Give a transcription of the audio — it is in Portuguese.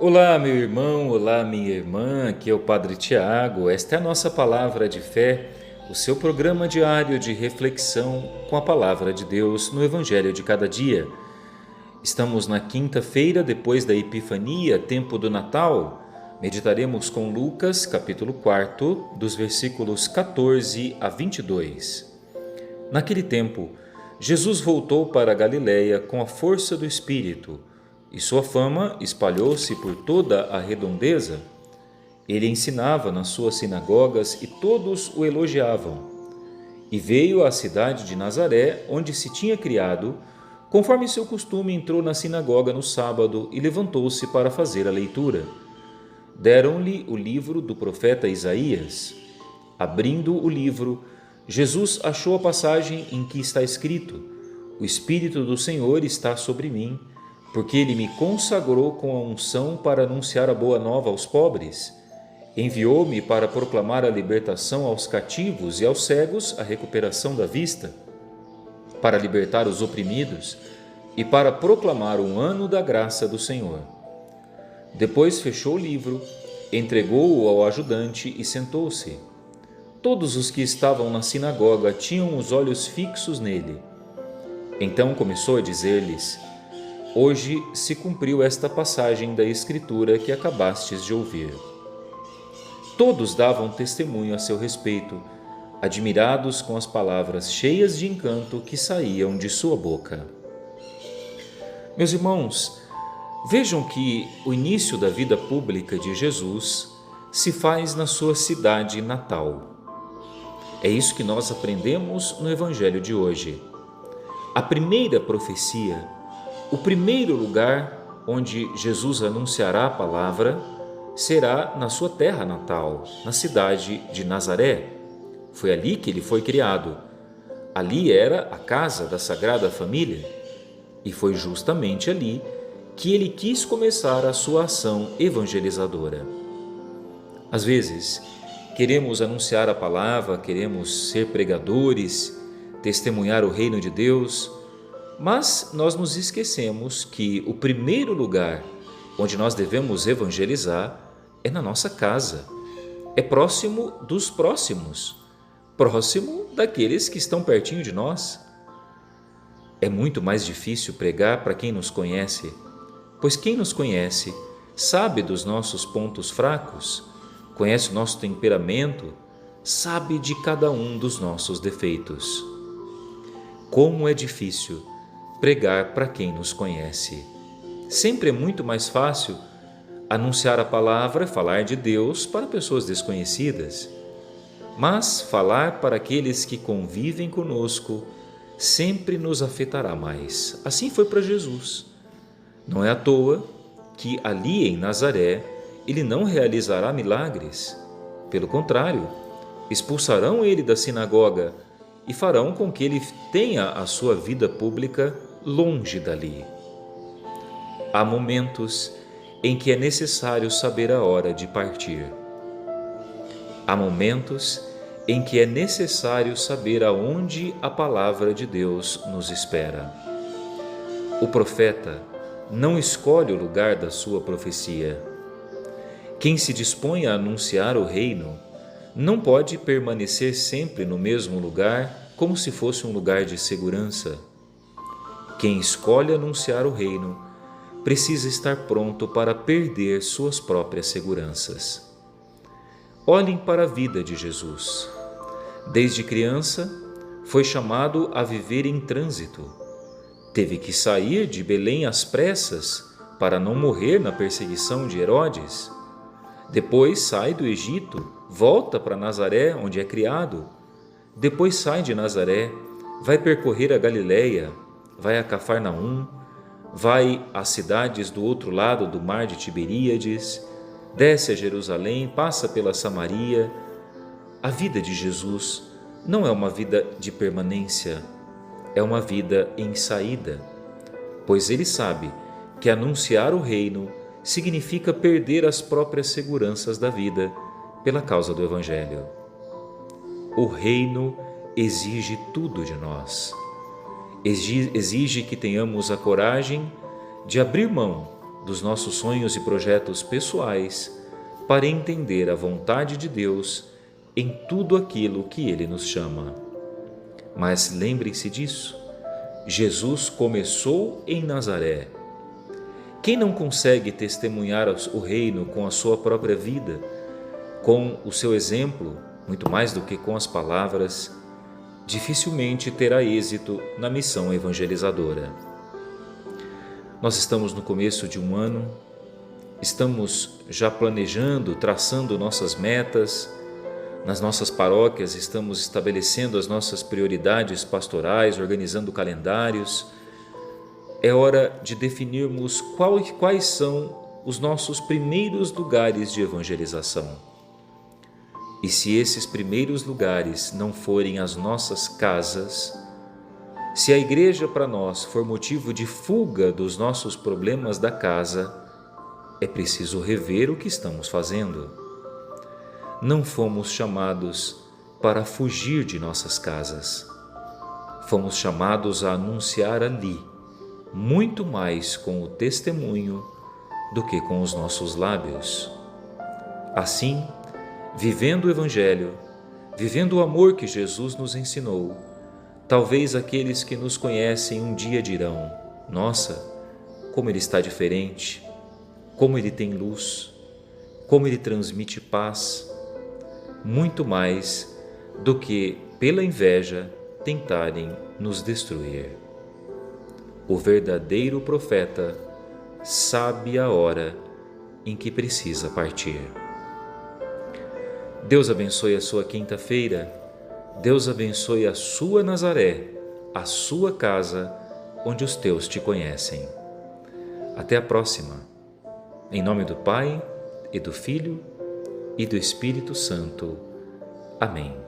Olá, meu irmão, olá, minha irmã, aqui é o Padre Tiago. Esta é a nossa palavra de fé, o seu programa diário de reflexão com a palavra de Deus no Evangelho de cada dia. Estamos na quinta-feira, depois da Epifania, tempo do Natal. Meditaremos com Lucas, capítulo 4, dos versículos 14 a 22. Naquele tempo, Jesus voltou para a Galiléia com a força do Espírito, e sua fama espalhou-se por toda a redondeza. Ele ensinava nas suas sinagogas e todos o elogiavam. E veio à cidade de Nazaré, onde se tinha criado. Conforme seu costume, entrou na sinagoga no sábado e levantou-se para fazer a leitura. Deram-lhe o livro do profeta Isaías. Abrindo o livro, Jesus achou a passagem em que está escrito: O Espírito do Senhor está sobre mim, porque ele me consagrou com a unção para anunciar a boa nova aos pobres. Enviou-me para proclamar a libertação aos cativos e aos cegos a recuperação da vista, para libertar os oprimidos e para proclamar um ano da graça do Senhor. Depois fechou o livro, entregou-o ao ajudante e sentou-se. Todos os que estavam na sinagoga tinham os olhos fixos nele. Então começou a dizer-lhes: Hoje se cumpriu esta passagem da Escritura que acabastes de ouvir. Todos davam testemunho a seu respeito, admirados com as palavras cheias de encanto que saíam de sua boca. Meus irmãos, vejam que o início da vida pública de Jesus se faz na sua cidade natal. É isso que nós aprendemos no Evangelho de hoje. A primeira profecia, o primeiro lugar onde Jesus anunciará a palavra será na sua terra natal, na cidade de Nazaré. Foi ali que ele foi criado. Ali era a casa da Sagrada Família. E foi justamente ali que ele quis começar a sua ação evangelizadora. Às vezes, queremos anunciar a palavra, queremos ser pregadores, testemunhar o reino de Deus, mas nós nos esquecemos que o primeiro lugar onde nós devemos evangelizar é na nossa casa, é próximo dos próximos, próximo daqueles que estão pertinho de nós. É muito mais difícil pregar para quem nos conhece, pois quem nos conhece sabe dos nossos pontos fracos, conhece o nosso temperamento, sabe de cada um dos nossos defeitos. Como é difícil pregar para quem nos conhece. Sempre é muito mais fácil anunciar a palavra, falar de Deus para pessoas desconhecidas. Mas falar para aqueles que convivem conosco sempre nos afetará mais. Assim foi para Jesus. Não é à toa que ali em Nazaré ele não realizará milagres. Pelo contrário, expulsarão ele da sinagoga e farão com que ele tenha a sua vida pública longe dali. Há momentos em que é necessário saber a hora de partir. Há momentos em que é necessário saber aonde a palavra de Deus nos espera. O profeta não escolhe o lugar da sua profecia. Quem se dispõe a anunciar o reino não pode permanecer sempre no mesmo lugar como se fosse um lugar de segurança. Quem escolhe anunciar o reino precisa estar pronto para perder suas próprias seguranças. Olhem para a vida de Jesus. Desde criança, foi chamado a viver em trânsito. Teve que sair de Belém às pressas para não morrer na perseguição de Herodes. Depois sai do Egito, volta para Nazaré, onde é criado. Depois sai de Nazaré, vai percorrer a Galiléia, vai a Cafarnaum, vai às cidades do outro lado do mar de Tiberíades, desce a Jerusalém, passa pela Samaria. A vida de Jesus não é uma vida de permanência, é uma vida em saída, pois ele sabe que anunciar o reino significa perder as próprias seguranças da vida pela causa do Evangelho. O reino exige tudo de nós. Exige que tenhamos a coragem de abrir mão dos nossos sonhos e projetos pessoais para entender a vontade de Deus em tudo aquilo que Ele nos chama. Mas lembrem-se disso, Jesus começou em Nazaré. Quem não consegue testemunhar o reino com a sua própria vida, com o seu exemplo, muito mais do que com as palavras, dificilmente terá êxito na missão evangelizadora. Nós estamos no começo de um ano, estamos já planejando, traçando nossas metas, nas nossas paróquias estamos estabelecendo as nossas prioridades pastorais, organizando calendários. É hora de definirmos quais são os nossos primeiros lugares de evangelização. E se esses primeiros lugares não forem as nossas casas, se a igreja para nós for motivo de fuga dos nossos problemas da casa, é preciso rever o que estamos fazendo. Não fomos chamados para fugir de nossas casas. Fomos chamados a anunciar ali, muito mais com o testemunho do que com os nossos lábios. Assim, vivendo o Evangelho, vivendo o amor que Jesus nos ensinou, talvez aqueles que nos conhecem um dia dirão: nossa, como ele está diferente, como ele tem luz, como ele transmite paz, muito mais do que pela inveja tentarem nos destruir. O verdadeiro profeta sabe a hora em que precisa partir. Deus abençoe a sua quinta-feira. Deus abençoe a sua Nazaré, a sua casa, onde os teus te conhecem. Até a próxima. Em nome do Pai, e do Filho, e do Espírito Santo. Amém.